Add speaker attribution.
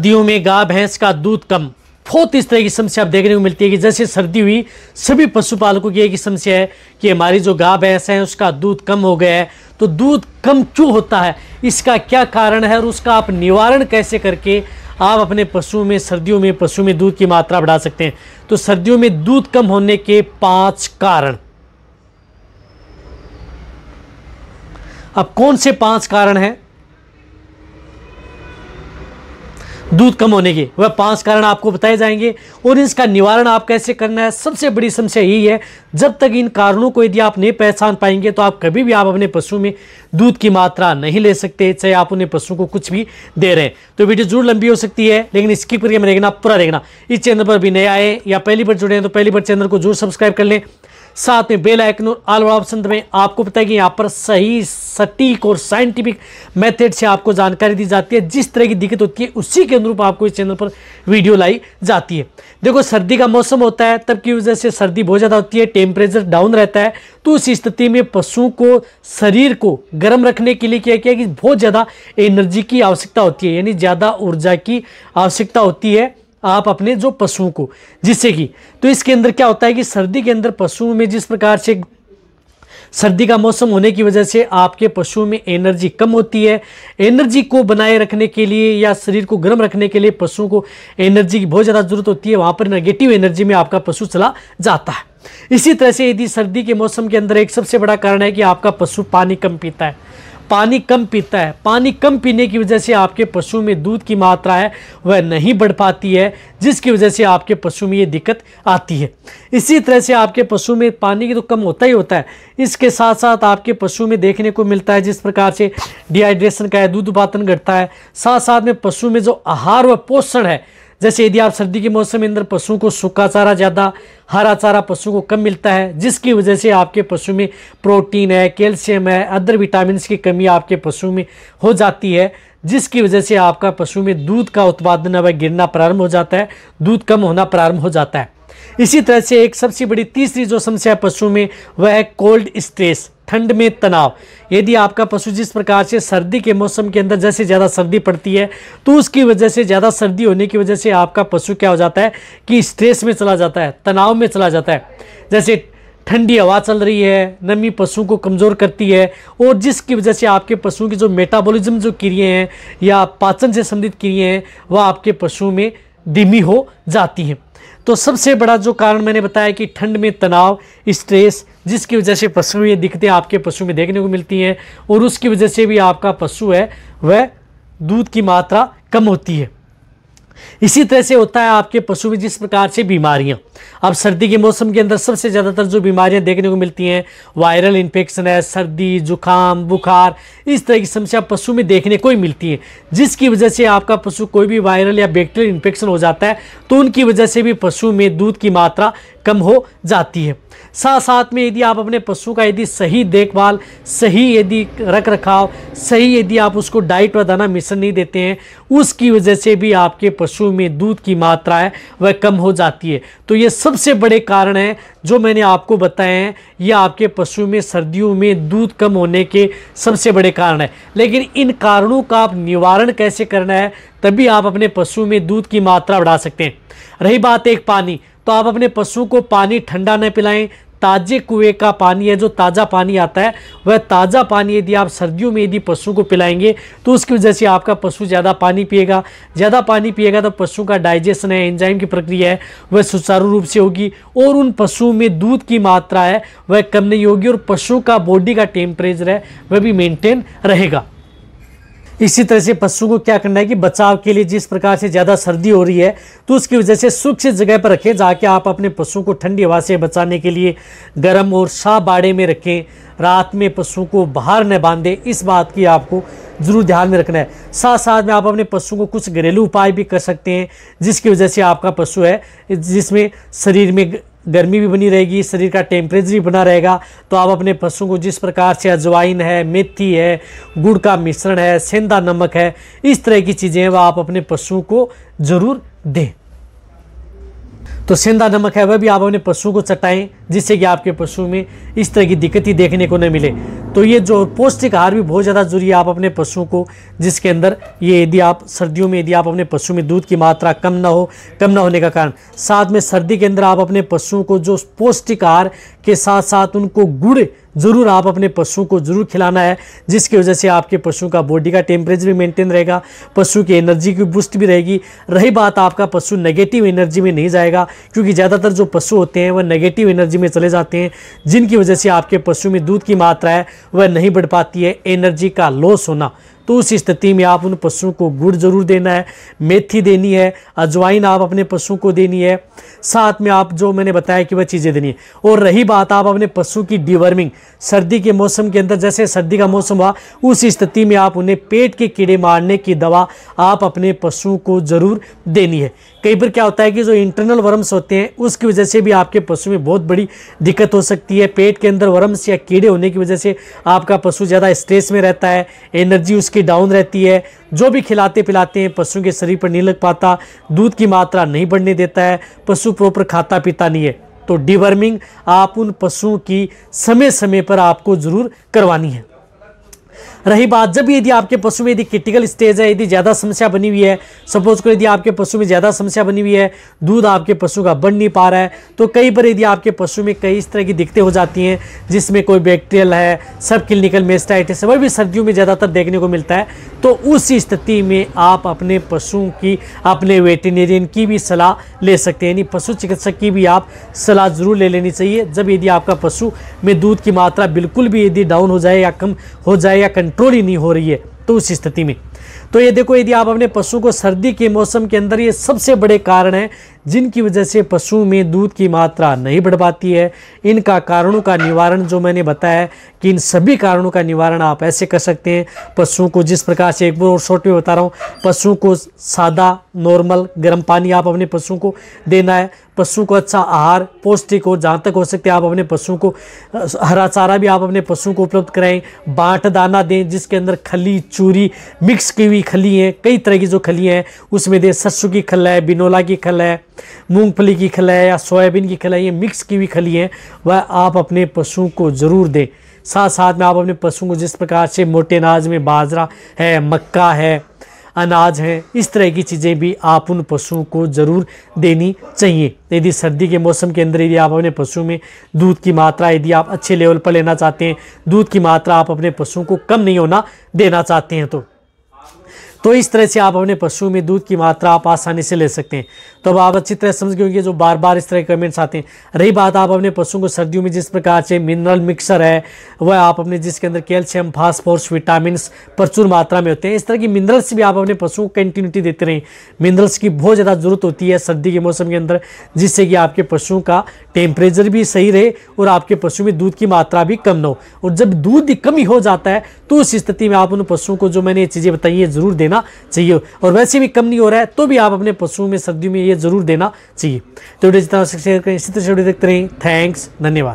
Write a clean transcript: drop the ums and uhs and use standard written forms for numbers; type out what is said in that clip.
Speaker 1: सर्दियों में गाय भैंस का दूध कम, बहुत इस तरह की समस्या आप देखने को मिलती है कि जैसे सर्दी हुई सभी पशुपालकों की एक ही समस्या है कि हमारी जो गाय भैंस है उसका दूध कम हो गया है। तो दूध कम क्यों होता है, इसका क्या कारण है और उसका आप निवारण कैसे करके आप अपने पशुओं में सर्दियों में पशु में दूध की मात्रा बढ़ा सकते हैं। तो सर्दियों में दूध कम होने के 5 कारण। अब कौन से 5 कारण हैं दूध कम होने के, वह 5 कारण आपको बताए जाएंगे और इसका निवारण आप कैसे करना है। सबसे बड़ी समस्या यही है, जब तक इन कारणों को यदि आप नहीं पहचान पाएंगे तो आप कभी भी आप अपने पशु में दूध की मात्रा नहीं ले सकते, चाहे आप उन्हें पशु को कुछ भी दे रहे हैं। तो वीडियो जरूर लंबी हो सकती है लेकिन स्किप करके में देखना, पूरा देखना। इस चैनल पर भी नए आए या पहली बार जुड़े हैं तो पहली बार चैनल को जरूर सब्सक्राइब कर लें, साथ में बेल आइकन और ऑल वाला ऑप्शन दबाएं। आपको पता है कि यहाँ पर सही सटीक और साइंटिफिक मेथड से आपको जानकारी दी जाती है, जिस तरह की दिक्कत होती है उसी के अनुरूप आपको इस चैनल पर वीडियो लाई जाती है। देखो सर्दी का मौसम होता है, तब की वजह से सर्दी बहुत ज़्यादा होती है, टेम्परेचर डाउन रहता है। तो उस स्थिति में पशुओं को शरीर को गर्म रखने के लिए क्या किया कि बहुत ज़्यादा एनर्जी की आवश्यकता होती है, यानी ज़्यादा ऊर्जा की आवश्यकता होती है आप अपने जो पशुओं को, जिससे कि तो इसके अंदर क्या होता है कि सर्दी के अंदर पशुओं में जिस प्रकार से सर्दी का मौसम होने की वजह से आपके पशुओं में एनर्जी कम होती है। एनर्जी को बनाए रखने के लिए या शरीर को गर्म रखने के लिए पशुओं को एनर्जी की बहुत ज़्यादा जरूरत होती है, वहाँ पर नेगेटिव एनर्जी में आपका पशु चला जाता है। इसी तरह से यदि सर्दी के मौसम के अंदर एक सबसे बड़ा कारण है कि आपका पशु पानी कम पीता है, पानी कम पीता है। पानी कम पीने की वजह से आपके पशु में दूध की मात्रा है वह नहीं बढ़ पाती है, जिसकी वजह से आपके पशु में ये दिक्कत आती है। इसी तरह से आपके पशु में पानी की तो कम होता ही होता है, इसके साथ साथ आपके पशु में देखने को मिलता है जिस प्रकार से डिहाइड्रेशन का है, दूध उत्पादन घटता है। साथ साथ में पशु में जो आहार व पोषण है, जैसे यदि आप सर्दी के मौसम में अंदर पशुओं को सूखा चारा ज़्यादा, हरा चारा पशु को कम मिलता है, जिसकी वजह से आपके पशु में प्रोटीन है, कैल्शियम है, अदर विटामिन की कमी आपके पशु में हो जाती है, जिसकी वजह से आपका पशु में दूध का उत्पादन वह गिरना प्रारंभ हो जाता है, दूध कम होना प्रारंभ हो जाता है। इसी तरह से एक सबसे बड़ी तीसरी जो समस्या है पशु में वह है कोल्ड स्ट्रेस, ठंड में तनाव। यदि आपका पशु जिस प्रकार से सर्दी के मौसम के अंदर जैसे ज़्यादा सर्दी पड़ती है तो उसकी वजह से ज़्यादा सर्दी होने की वजह से आपका पशु क्या हो जाता है कि स्ट्रेस में चला जाता है, तनाव में चला जाता है। जैसे ठंडी हवा चल रही है, नमी पशु को कमज़ोर करती है और जिसकी वजह से आपके पशुओं की जो मेटाबॉलिज्म जो क्रियाएँ हैं या पाचन से संबंधित क्रियाएँ हैं वह आपके पशुओं में धीमी हो जाती हैं। तो सबसे बड़ा जो कारण मैंने बताया कि ठंड में तनाव, स्ट्रेस, जिसकी वजह से पशु में ये दिक्कतें आपके पशु में देखने को मिलती हैं और उसकी वजह से भी आपका पशु है वह दूध की मात्रा कम होती है। इसी तरह से होता है आपके पशु में जिस प्रकार से बीमारियां, अब सर्दी के मौसम के अंदर सबसे ज़्यादातर जो बीमारियां देखने को मिलती हैं वायरल इन्फेक्शन है, सर्दी, जुकाम, बुखार, इस तरह की समस्या पशु में देखने को ही मिलती है, जिसकी वजह से आपका पशु कोई भी वायरल या बैक्टीरियल इन्फेक्शन हो जाता है तो उनकी वजह से भी पशु में दूध की मात्रा कम हो जाती है। साथ साथ में यदि आप अपने पशु का यदि सही देखभाल, सही यदि रख रखाव, सही यदि आप उसको डाइट व दाना मिश्रण नहीं देते हैं, उसकी वजह से भी आपके पशु में दूध की मात्रा है वह कम हो जाती है। तो ये सबसे बड़े कारण हैं जो मैंने आपको बताए हैं, ये आपके पशु में सर्दियों में दूध कम होने के सबसे बड़े कारण हैं। लेकिन इन कारणों का आप निवारण कैसे करना है, तभी आप अपने पशु में दूध की मात्रा बढ़ा सकते हैं। रही बात एक पानी, तो आप अपने पशु को पानी ठंडा न पिलाएं, ताजे कुएं का पानी है जो ताज़ा पानी आता है वह ताज़ा पानी यदि आप सर्दियों में यदि पशु को पिलाएंगे तो उसकी वजह से आपका पशु ज़्यादा पानी पिएगा। ज़्यादा पानी पिएगा तो पशु का डाइजेशन है, एंजाइम की प्रक्रिया है वह सुचारू रूप से होगी और उन पशुओं में दूध की मात्रा है वह कम नहीं होगी और पशु का बॉडी का टेम्परेचर है वह भी मेंटेन रहेगा। इसी तरह से पशु को क्या करना है कि बचाव के लिए जिस प्रकार से ज़्यादा सर्दी हो रही है तो उसकी वजह से सुरक्षित जगह पर रखें, जाके आप अपने पशु को ठंडी हवा से बचाने के लिए गर्म और साफ बाड़े में रखें। रात में पशु को बाहर न बांधें, इस बात की आपको ज़रूर ध्यान में रखना है। साथ साथ में आप अपने पशु को कुछ घरेलू उपाय भी कर सकते हैं जिसकी वजह से आपका पशु है जिसमें शरीर में गर्मी भी बनी रहेगी, शरीर का टेम्परेचर भी बना रहेगा। तो आप अपने पशु को जिस प्रकार से अजवाइन है, मेथी है, गुड़ का मिश्रण है, सेंधा नमक है, इस तरह की चीज़ें हैं वह आप अपने पशु को ज़रूर दें। तो सेंधा नमक है वह भी आप अपने पशु को चटाएं जिससे कि आपके पशु में इस तरह की दिक्कत ही देखने को न मिले। तो ये जो पौष्टिक आहार भी बहुत ज़्यादा जरूरी है आप अपने पशुओं को, जिसके अंदर ये यदि आप सर्दियों में यदि आप अपने पशु में दूध की मात्रा कम ना होने का कारण, साथ में सर्दी के अंदर आप अपने पशुओं को जो पौष्टिक आहार के साथ साथ उनको गुड़ ज़रूर आप अपने पशुओं को ज़रूर खिलाना है, जिसकी वजह से आपके पशु का बॉडी का टेम्परेचर भी मेंटेन रहेगा, पशु की एनर्जी की बूस्ट भी रहेगी। रही बात आपका पशु नेगेटिव एनर्जी में नहीं जाएगा, क्योंकि ज़्यादातर जो पशु होते हैं वह नेगेटिव एनर्जी में चले जाते हैं, जिनकी वजह से आपके पशु में दूध की मात्रा है वह नहीं बढ़ पाती है, एनर्जी का लॉस होना। तो उस स्थिति में आप उन पशुओं को गुड़ जरूर देना है, मेथी देनी है, अजवाइन आप अपने पशुओं को देनी है, साथ में आप जो मैंने बताया कि वह चीज़ें देनी है। और रही बात आप अपने पशु की डिवर्मिंग, सर्दी के मौसम के अंदर जैसे सर्दी का मौसम हुआ उस स्थिति में आप उन्हें पेट के कीड़े मारने की दवा आप अपने पशुओं को ज़रूर देनी है। कई बार क्या होता है कि जो इंटरनल वर्म्स होते हैं उसकी वजह से भी आपके पशु में बहुत बड़ी दिक्कत हो सकती है। पेट के अंदर वर्म्स या कीड़े होने की वजह से आपका पशु ज़्यादा स्ट्रेस में रहता है, एनर्जी उसकी डाउन रहती है, जो भी खिलाते पिलाते हैं पशु के शरीर पर नहीं लग पाता, दूध की मात्रा नहीं बढ़ने देता है, पशु प्रॉपर खाता पीता नहीं है। तो डिवर्मिंग आप उन पशुओं की समय समय पर आपको ज़रूर करवानी है। रही बात जब यदि आपके पशु में यदि क्रिटिकल स्टेज है, यदि ज़्यादा समस्या बनी हुई है, सपोज करो यदि आपके पशु में ज़्यादा समस्या बनी हुई है, दूध आपके पशु का बढ़ नहीं पा रहा है, तो कई बार यदि आपके पशु में कई इस तरह की दिक्कतें हो जाती हैं जिसमें कोई बैक्टीरियल है, सब क्लिनिकल मेस्टाइटिस है, वह भी सर्दियों में ज़्यादातर देखने को मिलता है। तो उस स्थिति में आप अपने पशुओं की, अपने वेटेरिनियन की भी सलाह ले सकते हैं, यानी पशु चिकित्सक की भी आप सलाह ज़रूर ले लेनी चाहिए। जब यदि आपका पशु में दूध की मात्रा बिल्कुल भी यदि डाउन हो जाए या कम हो जाए या कंट्रोल ही नहीं हो रही है, तो उस स्थिति में तो ये देखो यदि आप अपने पशु को सर्दी के मौसम के अंदर, ये सबसे बड़े कारण है जिनकी वजह से पशु में दूध की मात्रा नहीं बढ़ पाती है। इनका कारणों का निवारण जो मैंने बताया कि इन सभी कारणों का निवारण आप ऐसे कर सकते हैं। पशुओं को जिस प्रकार से, एक बार और शॉर्ट में बता रहा हूँ, पशुओं को सादा नॉर्मल गर्म पानी आप अपने पशुओं को देना है, पशु को अच्छा आहार पौष्टिक हो, जहाँ तक हो सकते आप अपने पशुओं को हरा चारा भी आप अपने पशुओं को उपलब्ध कराएं, बाट दाना दें जिसके अंदर खली चूरी मिक्स की हुई खली है, कई तरह की जो खली हैं उसमें दें, सरसों की खल है, बिनोला की खल है, मूंगफली की खल है या सोयाबीन की खल है, ये मिक्स की हुई खली है, वह आप अपने पशुओं को ज़रूर दें। साथ साथ में आप अपने पशुओं को जिस प्रकार से मोटे अनाज में बाजरा है, मक्का है, अनाज है, इस तरह की चीज़ें भी आप उन पशुओं को ज़रूर देनी चाहिए। यदि सर्दी के मौसम के अंदर यदि आप अपने पशु में दूध की मात्रा यदि आप अच्छे लेवल पर लेना चाहते हैं, दूध की मात्रा आप अपने पशुओं को कम नहीं होना देना चाहते हैं, तो इस तरह से आप अपने पशु में दूध की मात्रा आप आसानी से ले सकते हैं। तो अब आप अच्छी तरह समझ गए होंगे जो बार बार इस तरह के कमेंट्स आते हैं। रही बात आप अपने पशुओं को सर्दियों में जिस प्रकार से मिनरल मिक्सर है, वह आप अपने जिसके अंदर कैल्शियम, फास्फोरस, विटामिन प्रचुर मात्रा में होते हैं, इस तरह की मिनरल्स भी आप अपने पशुओं को कंटिन्यूटी देते रहें। मिनरल्स की बहुत ज़्यादा ज़रूरत होती है सर्दी के मौसम के अंदर, जिससे कि आपके पशुओं का टेम्परेचर भी सही रहे और आपके पशु में दूध की मात्रा भी कम न हो। और जब दूध की कमी हो जाता है तो उस स्थिति में आप उन पशुओं को जो मैंने ये चीज़ें बताई है ज़रूर देना चाहिए। और वैसे भी कम नहीं हो रहा है तो भी आप अपने पशुओं में सर्दियों में ये ज़रूर देना चाहिए। तो वीडियो जितना शेयर करें, इसी तरह से वीडियो देखते रहें। थैंक्स, धन्यवाद।